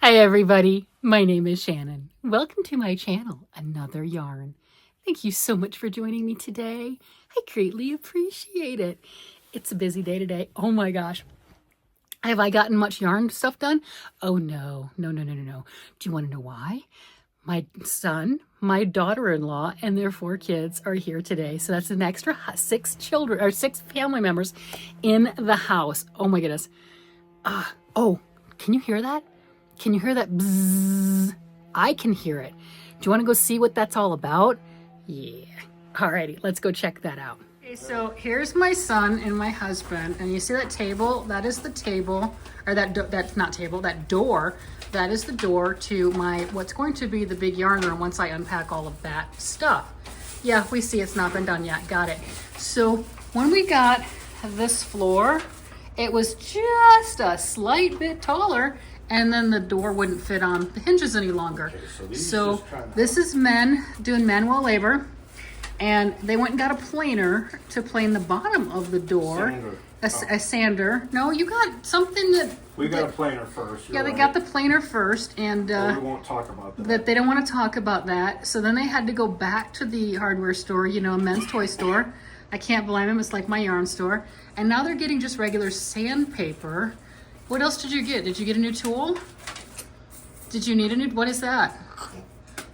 Hi everybody, my name is Shannon. Welcome to my channel, Another Yarn. Thank you so much for joining me today. I greatly appreciate it. It's a busy day today. Oh my gosh. Have I gotten much yarn stuff done? Oh no. Do you want to know why? My son, my daughter-in-law, and their 4 kids are here today. So that's an extra 6 children or 6 family members in the house. Oh my goodness. Oh, can you hear that? Can you hear that bzzz? I can hear it. Do you want to go see what that's all about? Yeah. Alrighty, let's go check that out. Okay, so here's my son and my husband, and you see that table? That is the table, or that's not table, that door. That is the door to my, what's going to be the big yarn room once I unpack all of that stuff. Yeah, we see it's not been done yet. Got it. So when we got this floor, it was just a slight bit taller, and then the door wouldn't fit on the hinges any longer. Okay, so this is men doing manual labor, and they went and got a planer to plane the bottom of the door. A sander. No, you got something that... We got a planer first. Yeah, they got the planer first, and... we won't talk about that. That they don't want to talk about that. So then they had to go back to the hardware store, you know, a men's toy store. I can't blame them. It's like my yarn store. And now they're getting just regular sandpaper. What else did you get? Did you get a new tool? Did you need a new... What is that?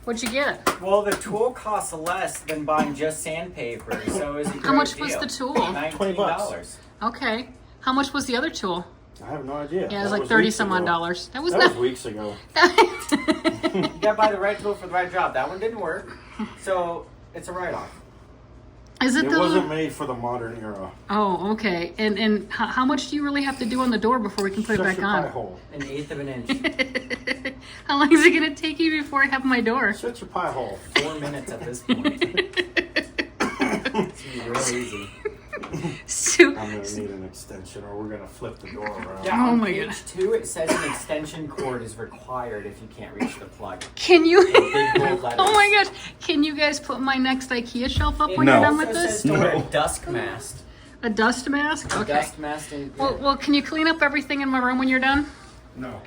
What'd you get? Well, the tool costs less than buying just sandpaper, so it's a great How much deal. was the tool? $19. Okay. How much was the other tool? I have no idea. Yeah, it was like 30 some odd dollars. That was weeks ago. You gotta buy the right tool for the right job. That one didn't work, so it's a write-off. Is it It wasn't made for the modern era. Oh, okay. And how much do you really have to do on the door before we can put it back on? Pie hole. 1/8 of an inch. How long is it going to take you before I have my door? Shut your pie hole. 4 minutes at this point. It's real easy. So, I'm going to need an extension or we're going to flip the door around. Yeah, Oh on my page God. 2, it says an extension cord is required if you can't reach the plug. can you... Big bold letters. Oh my gosh. Can you guys put my next IKEA shelf up when No. you're done It with also this? says to wear a dusk mask. A dust mask? A Okay. dust mask. Well, can you clean up everything in my room when you're done? No.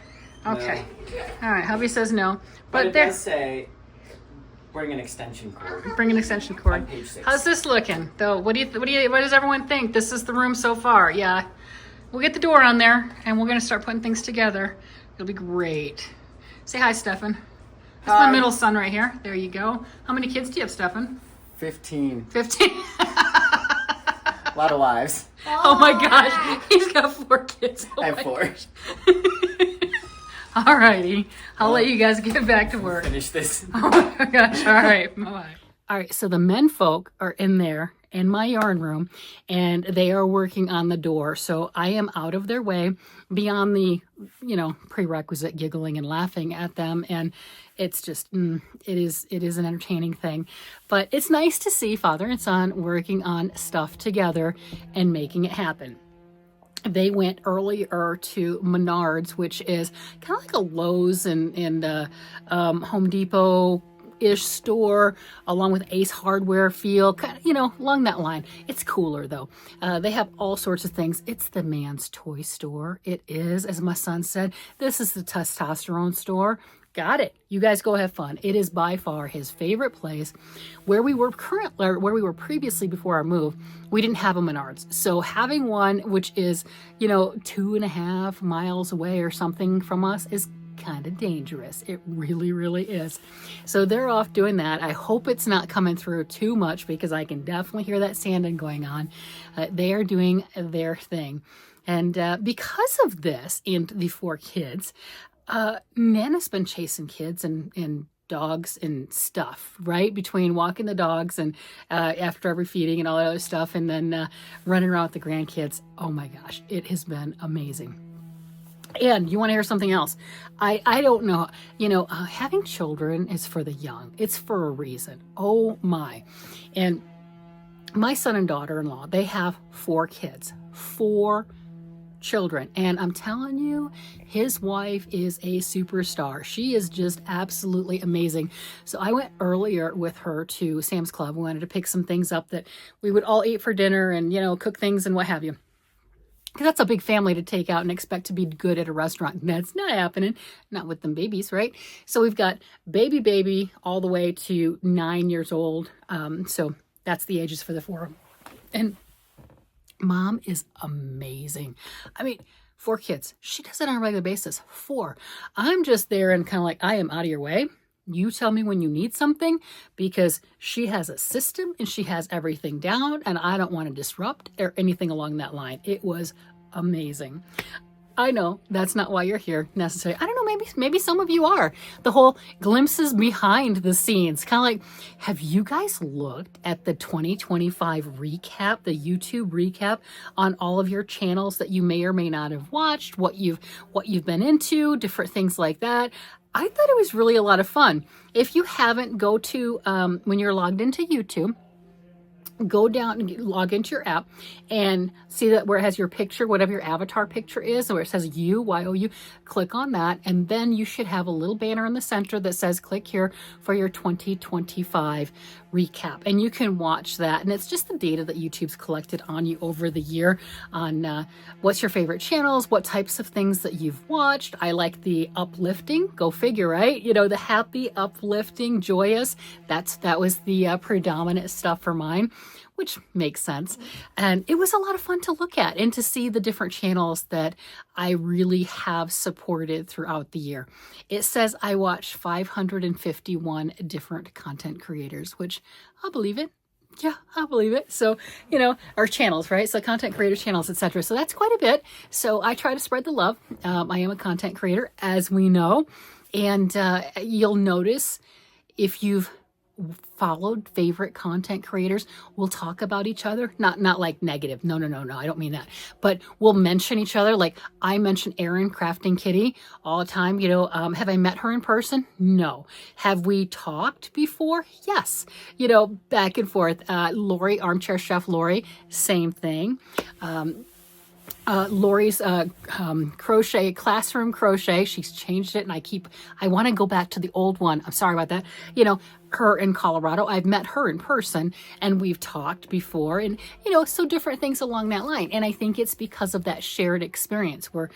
Okay. All right. Hubby says no. But it there... does say bring an extension cord. Bring an extension On cord. page 6. How's this looking, though? What does everyone think? This is the room so far. Yeah, we'll get the door on there, and we're gonna start putting things together. It'll be great. Say hi, Stefan. That's my middle son right here. There you go. How many kids do you have, Stefan? 15. 15. A lot of lives. Oh my gosh, he's got 4 kids. Oh I have my 4. gosh. All righty, I'll let you guys get back to work. Finish this. Oh my gosh. All right. Bye-bye. All right. So the men folk are in there in my yarn room and they are working on the door. So I am out of their way beyond the, prerequisite giggling and laughing at them. And it's just, it is an entertaining thing. But it's nice to see father and son working on stuff together and making it happen. They went earlier to Menards, which is kind of like a Lowe's and Home Depot-ish store, along with Ace Hardware feel, kind of, along that line. It's cooler, though. They have all sorts of things. It's the man's toy store. It is, as my son said, this is the testosterone store. Got it. You guys go have fun. It is by far his favorite place. Where we were previously before our move, we didn't have a Menards. So having one, which is, 2.5 miles away or something from us, is kind of dangerous. It really, really is. So they're off doing that. I hope it's not coming through too much because I can definitely hear that sanding going on. They are doing their thing. And because of this and the 4 kids, Nana's been chasing kids and dogs and stuff, right? Between walking the dogs and after every feeding and all that other stuff, and then running around with the grandkids. Oh my gosh, it has been amazing. And you want to hear something else? I don't know. Having children is for the young. It's for a reason. Oh my. And my son and daughter-in-law, they have 4 kids. 4 children. And I'm telling you, his wife is a superstar. She is just absolutely amazing. So I went earlier with her to Sam's Club. We wanted to pick some things up that we would all eat for dinner and, cook things and what have you. Because that's a big family to take out and expect to be good at a restaurant. That's not happening. Not with them babies, right? So we've got baby all the way to 9 years old. So that's the ages for the 4. And Mom is amazing. I mean, 4 kids. She does it on a regular basis. 4. I'm just there and kind of like, I am out of your way. You tell me when you need something, because she has a system and she has everything down, and I don't want to disrupt or anything along that line. It was amazing. I know that's not why you're here necessarily. I don't know, maybe some of you are. The whole glimpses behind the scenes, kind of like, have you guys looked at the 2025 recap, the YouTube recap on all of your channels that you may or may not have watched, what you've been into, different things like that? I thought it was really a lot of fun. If you haven't, go to, when you're logged into YouTube, go down and log into your app and see that where it has your picture, whatever your avatar picture is, where it says YOU, click on that. And then you should have a little banner in the center that says click here for your 2025 recap. And you can watch that. And it's just the data that YouTube's collected on you over the year on what's your favorite channels, what types of things that you've watched. I like the uplifting, go figure, right? You know, the happy, uplifting, joyous. That was the predominant stuff for mine, which makes sense. And it was a lot of fun to look at and to see the different channels that I really have supported throughout the year. It says I watched 551 different content creators, which I'll believe it. Yeah, I'll believe it. So, you know, our channels, right? So content creator channels, etc. So that's quite a bit. So I try to spread the love. I am a content creator, as we know. And you'll notice if you've followed favorite content creators, we'll talk about each other, not like negative. No, I don't mean that. But we'll mention each other. Like I mention Erin Crafting Kitty all the time. You know, have I met her in person? No. Have we talked before? Yes. You know, back and forth. Lori, Armchair Chef Lori, same thing. Lori's crochet, classroom crochet. She's changed it, and I want to go back to the old one. I'm sorry about that. You know, her in Colorado. I've met her in person, and we've talked before, and you know, so different things along that line. And I think it's because of that shared experience. We're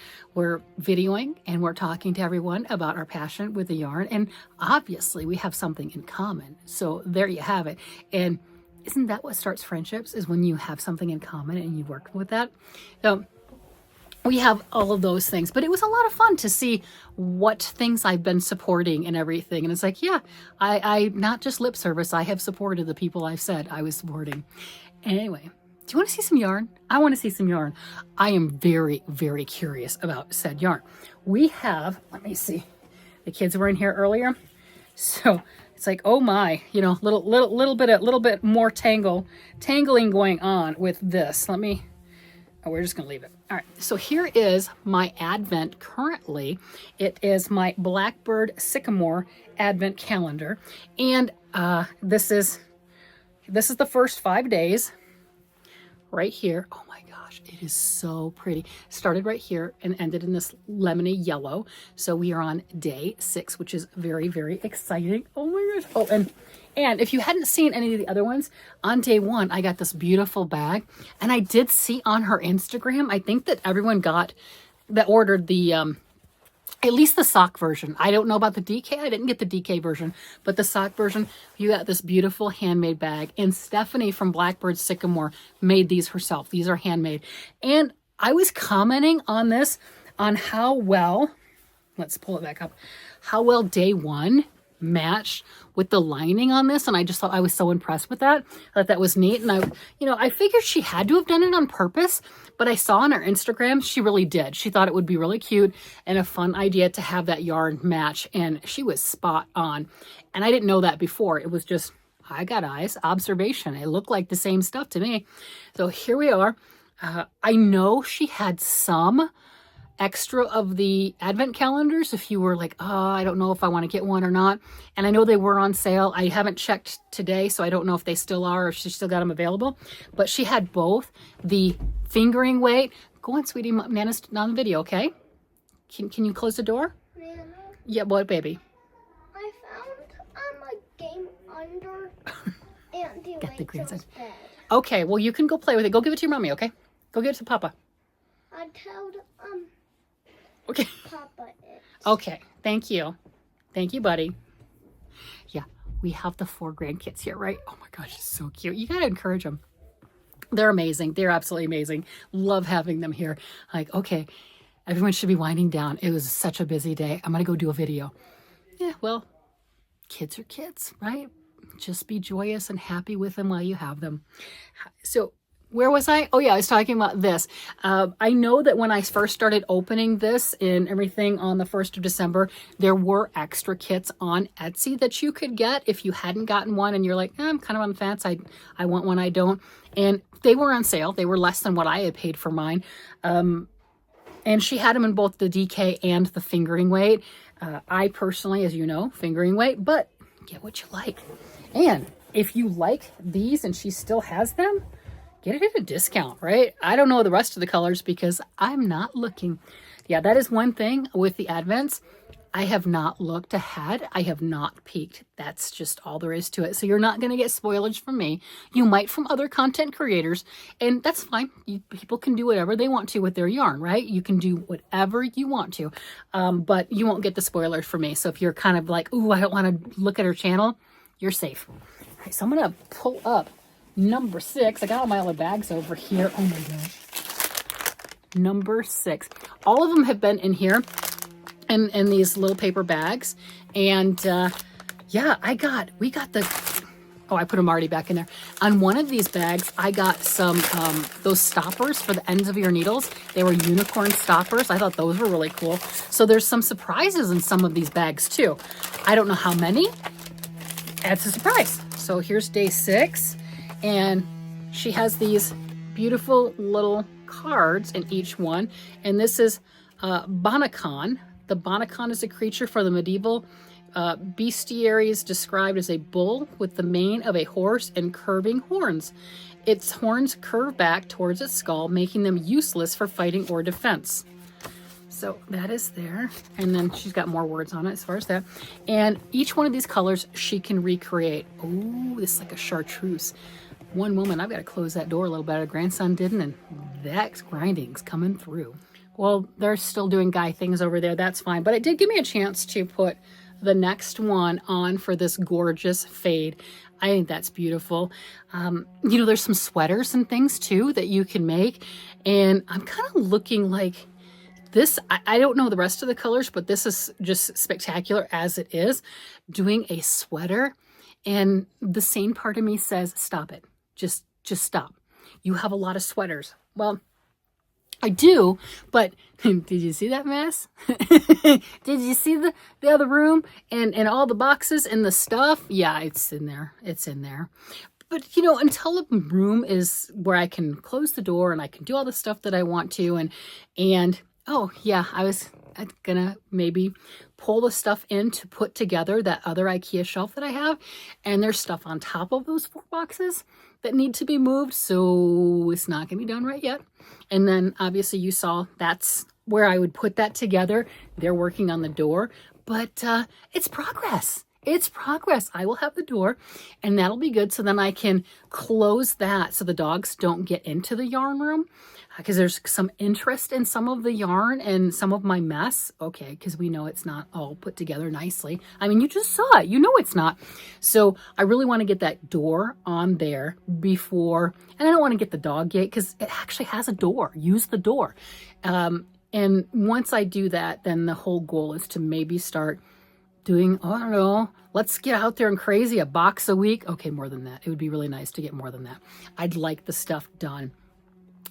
videoing and we're talking to everyone about our passion with the yarn, and obviously we have something in common. So there you have it. And isn't that what starts friendships? Is when you have something in common and you work with that. So we have all of those things, but it was a lot of fun to see what things I've been supporting and everything. And it's like, yeah, I not just lip service. I have supported the people I've said I was supporting. Anyway, do you want to see some yarn? I want to see some yarn. I am very, very curious about said yarn. We have, let me see. The kids were in here earlier. So it's like, oh my, you know, little bit more tangling going on with this. We're just going to leave it. All right. So here is my Advent currently. It is my Blackbird Sycamore Advent Calendar. And this is the first 5 days right here. Oh my gosh, it is so pretty. Started right here and ended in this lemony yellow. So we are on day 6, which is very, very exciting. Oh my gosh. Oh, and if you hadn't seen any of the other ones, on day 1, I got this beautiful bag. And I did see on her Instagram, I think that everyone that ordered the, at least the sock version. I don't know about the DK. I didn't get the DK version, but the sock version, you got this beautiful handmade bag. And Stephanie from Blackbird Sycamore made these herself. These are handmade. And I was commenting on this, on how well, let's pull it back up, how well day 1 matched with the lining on this, and I just thought I was so impressed with that. I thought that was neat, and I figured she had to have done it on purpose, but I saw on her Instagram she really did. She thought it would be really cute and a fun idea to have that yarn match, and she was spot on. And I didn't know that before. It was just, I got eyes, observation. It looked like the same stuff to me. So here we are. I know she had some extra of the Advent calendars if you were like, oh, I don't know if I want to get one or not. And I know they were on sale. I haven't checked today, so I don't know if they still are or if she still got them available. But she had both the fingering weight. Go on, sweetie. Nana's on the video, okay? Can you close the door? Nana, Yeah, what, baby? I found a game under Auntie Got the green Rachel's side. bed. Okay, well, you can go play with it. Go give it to your mommy, okay? Go give it to Papa. I I told Okay. Papa it. Okay. Thank you. Thank you, buddy. Yeah, we have the 4 grandkids here, right? Oh my gosh, it's so cute. You gotta encourage them. They're amazing. They're absolutely amazing. Love having them here. Like, okay, everyone should be winding down. It was such a busy day. I'm gonna go do a video. Yeah, well, kids are kids, right? Just be joyous and happy with them while you have them. So where was I? Oh yeah, I was talking about this. I know that when I first started opening this and everything on the 1st of December, there were extra kits on Etsy that you could get if you hadn't gotten one and you're like, I'm kind of on the fence. I want one, I don't. And they were on sale. They were less than what I had paid for mine. And she had them in both the DK and the fingering weight. I personally, as you know, fingering weight, but get what you like. And if you like these and she still has them, get it at a discount, right? I don't know the rest of the colors because I'm not looking. Yeah, that is one thing with the Advents. I have not looked ahead. I have not peeked. That's just all there is to it. So you're not going to get spoilage from me. You might from other content creators, and that's fine. People can do whatever they want to with their yarn, right? You can do whatever you want to, but you won't get the spoilers from me. So if you're kind of like, ooh, I don't want to look at her channel, you're safe. All right, so I'm going to pull up number 6. I got all my other bags over here. Oh my gosh. Number 6. All of them have been in here in these little paper bags. And yeah, we got the, oh, I put them already back in there. On one of these bags, I got some, those stoppers for the ends of your needles. They were unicorn stoppers. I thought those were really cool. So there's some surprises in some of these bags too. I don't know how many. That's a surprise. So here's day 6. And she has these beautiful little cards in each one. And this is Bonacon. The Bonacon is a creature for the medieval bestiaries described as a bull with the mane of a horse and curving horns. Its horns curve back towards its skull, making them useless for fighting or defense. So that is there. And then she's got more words on it as far as that. And each one of these colors she can recreate. Oh, this is like a chartreuse. One moment, I've got to close that door a little bit. Our grandson didn't, and that grinding's coming through. Well, they're still doing guy things over there. That's fine. But it did give me a chance to put the next one on for this gorgeous fade. I think that's beautiful. You know, there's some sweaters and things too that you can make. And I'm kind of looking like this. I don't know the rest of the colors, but this is just spectacular as it is. Doing a sweater. And the sane part of me says, stop it. Just stop. You have a lot of sweaters. Well, I do, but did you see that mess? Did you see the other room and all the boxes and the stuff? Yeah, it's in there. It's in there. But, you know, until the room is where I can close the door and I can do all the stuff that I want to. And oh, yeah, I was gonna maybe pull the stuff in to put together that other IKEA shelf that I have. And there's stuff on top of those 4 boxes that need to be moved. So it's not gonna be done right yet. And then obviously you saw that's where I would put that together. They're working on the door, but it's progress. It's progress. I will have the door and that'll be good. So then I can close that so the dogs don't get into the yarn room because there's some interest in some of the yarn and some of my mess. Okay, because we know it's not all put together nicely. I mean, you just saw it. You know it's not. So I really want to get that door on there before, and I don't want to get the dog gate because it actually has a door. Use the door. And once I do that, then the whole goal is to maybe start doing, oh, I don't know, let's get out there and crazy, a box a week. Okay, more than that. It would be really nice to get more than that. I'd like the stuff done.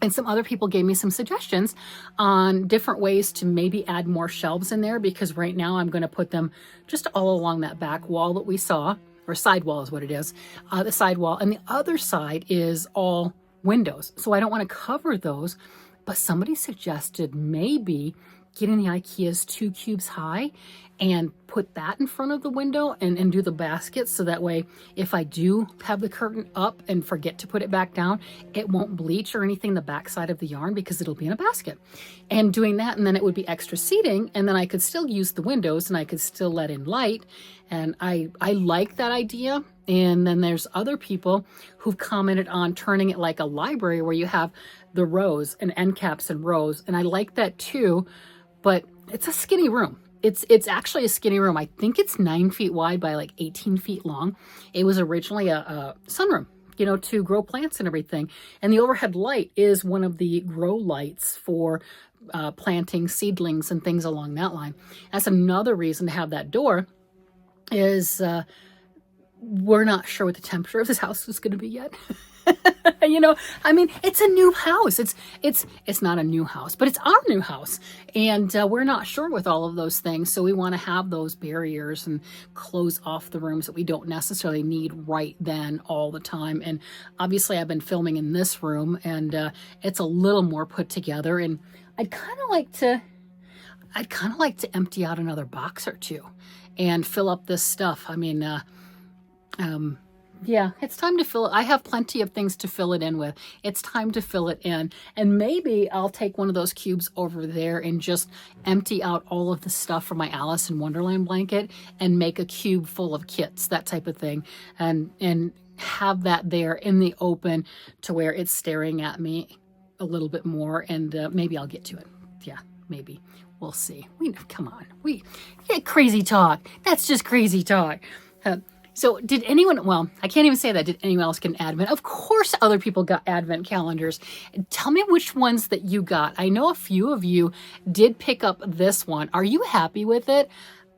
And some other people gave me some suggestions on different ways to maybe add more shelves in there because right now I'm going to put them just all along that back wall that we saw, or side wall is what it is, the side wall. And the other side is all windows. So I don't want to cover those, but somebody suggested maybe getting the IKEA's 2 cubes high and put that in front of the window and do the baskets so that way if I do have the curtain up and forget to put it back down, it won't bleach or anything the backside of the yarn because it'll be in a basket. And doing that, and then it would be extra seating, and then I could still use the windows and I could still let in light. And I like that idea. And then there's other people who've commented on turning it like a library where you have the rows and end caps and rows. And I like that too, but it's a skinny room. It's actually a skinny room. I think it's 9 feet wide by like 18 feet long. It was originally a sunroom, you know, to grow plants and everything. And the overhead light is one of the grow lights for planting seedlings and things along that line. That's another reason to have that door is we're not sure what the temperature of this house is going to be yet. You know, I mean, it's a new house. It's not a new house, but it's our new house. And we're not sure with all of those things. So we want to have those barriers and close off the rooms that we don't necessarily need right then all the time. And obviously I've been filming in this room and it's a little more put together. And I'd kind of like to empty out another box or two and fill up this stuff. I mean, yeah, it's time to fill it. I have plenty of things to fill it in with. It's time to fill it in. And maybe I'll take one of those cubes over there and just empty out all of the stuff from my Alice in Wonderland blanket and make a cube full of kits, that type of thing. And have that there in the open to where it's staring at me a little bit more. And maybe I'll get to it. Yeah, maybe. We'll see. Come on. Crazy talk. That's just crazy talk. So did anyone, well, I can't even say that. Did anyone else get an Advent? Of course other people got Advent calendars. Tell me which ones that you got. I know a few of you did pick up this one. Are you happy with it?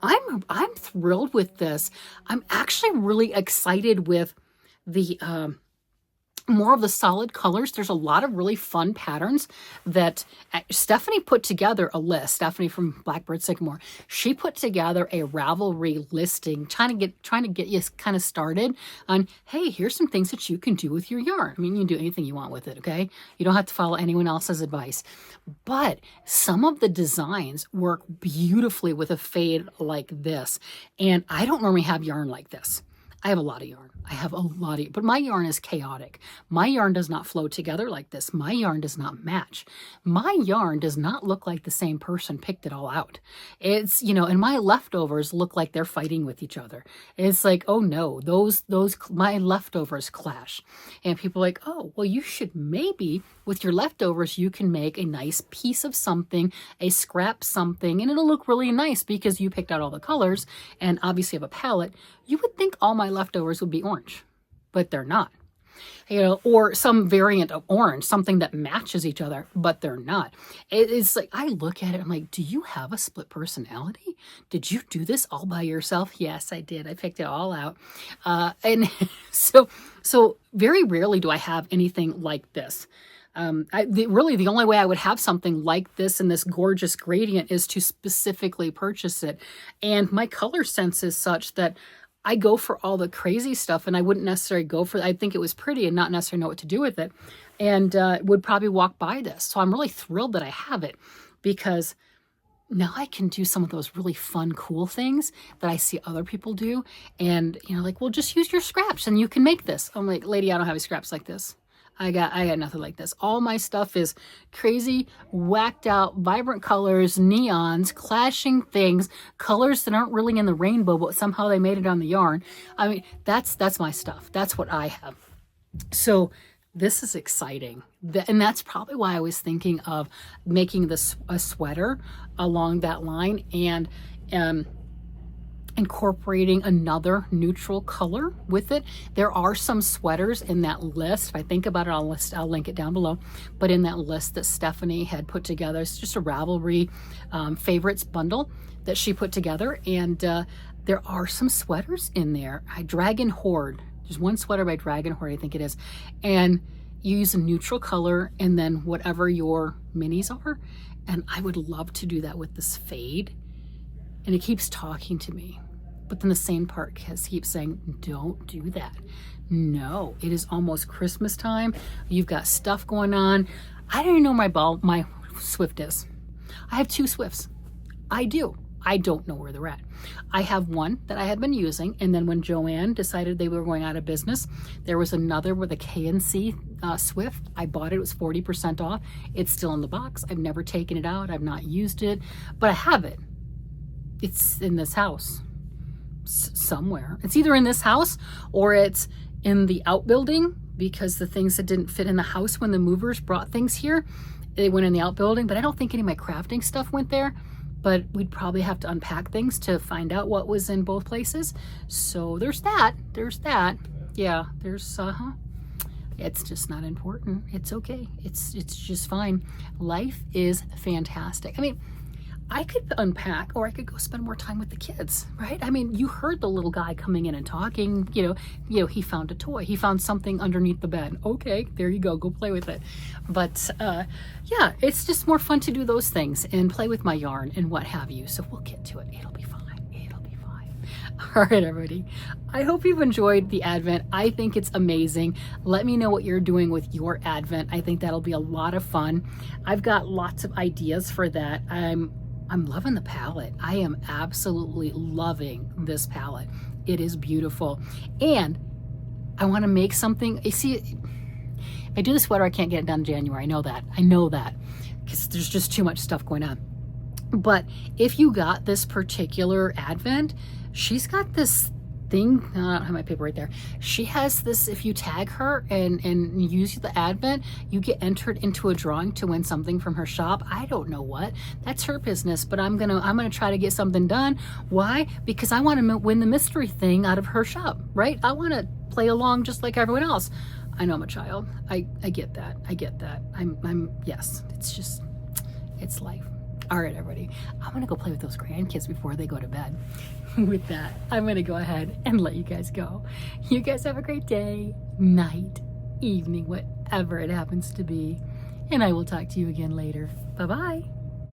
I'm thrilled with this. I'm actually really excited with the more of the solid colors. There's a lot of really fun patterns that Stephanie put together a list. Stephanie from Blackbird Sycamore. She put together a Ravelry listing, trying to get you kind of started on, hey, here's some things that you can do with your yarn. I mean, you can do anything you want with it, okay? You don't have to follow anyone else's advice. But some of the designs work beautifully with a fade like this. And I don't normally have yarn like this. I have a lot of yarn. But my yarn is chaotic. My yarn does not flow together like this. My yarn does not match. My yarn does not look like the same person picked it all out. It's, you know, and my leftovers look like they're fighting with each other. It's like, oh no, my leftovers clash. And people are like, oh, well, you should maybe, with your leftovers, you can make a nice piece of something, a scrap something, and it'll look really nice because you picked out all the colors and obviously have a palette. You would think all my leftovers would be orange, but they're not. You know, or some variant of orange, something that matches each other, but they're not. It's like, I look at it, I'm like, do you have a split personality? Did you do this all by yourself? Yes, I did. I picked it all out. And so very rarely do I have anything like this. Really, the only way I would have something like this in this gorgeous gradient is to specifically purchase it. And my color sense is such that I go for all the crazy stuff and I wouldn't necessarily go for, I think it was pretty and not necessarily know what to do with it, and would probably walk by this. So I'm really thrilled that I have it because now I can do some of those really fun, cool things that I see other people do. And, you know, like, well, just use your scraps and you can make this. I'm like, lady, I don't have any scraps like this. I got nothing like this. All my stuff is crazy, whacked out, vibrant colors, neons, clashing things, colors that aren't really in the rainbow, but somehow they made it on the yarn. I mean, that's my stuff. That's what I have. So this is exciting. And that's probably why I was thinking of making this a sweater along that line and incorporating another neutral color with it. There are some sweaters in that list. If I think about it, I'll link it down below. But in that list that Stephanie had put together, it's just a Ravelry favorites bundle that she put together. And there are some sweaters in there. Dragon Horde. There's one sweater by Dragon Horde, I think it is. And you use a neutral color and then whatever your minis are. And I would love to do that with this fade. And it keeps talking to me. But then the same part keeps saying, don't do that. No, it is almost Christmas time. You've got stuff going on. I don't even know my Swift is. I have 2 Swifts. I do. I don't know where they're at. I have one that I had been using. And then when Joanne decided they were going out of business, there was another with a K&C Swift. I bought it. It was 40% off. It's still in the box. I've never taken it out. I've not used it. But I have it. It's in this house somewhere. It's either in this house or it's in the outbuilding because the things that didn't fit in the house when the movers brought things here, they went in the outbuilding, but I don't think any of my crafting stuff went there. But we'd probably have to unpack things to find out what was in both places. So there's that. Yeah, there's, it's just not important. It's okay. It's just fine. Life is fantastic. I mean, I could unpack or I could go spend more time with the kids, right? I mean, you heard the little guy coming in and talking, you know, he found a toy. He found something underneath the bed. Okay, there you go play with it. But yeah, it's just more fun to do those things and play with my yarn and what have you. So we'll get to it. It'll be fine. All right, everybody. I hope you've enjoyed the Advent. I think it's amazing. Let me know what you're doing with your Advent. I think that'll be a lot of fun. I've got lots of ideas for that. I'm loving the palette. I am absolutely loving this palette. It is beautiful. And I want to make something. You see, if I do the sweater, I can't get it done in January. I know that because there's just too much stuff going on. But if you got this particular Advent, she's got this thing, I don't have my paper right there. She has this, if you tag her and use the Advent, you get entered into a drawing to win something from her shop. I don't know what. That's her business, but I'm gonna try to get something done. Why? Because I want to win the mystery thing out of her shop, right? I want to play along just like everyone else. I know I'm a child. I get that. Yes, it's life. All right, everybody. I'm gonna go play with those grandkids before they go to bed. With that, I'm gonna go ahead and let you guys go. You guys have a great day, night, evening, whatever it happens to be. And I will talk to you again later. Bye-bye.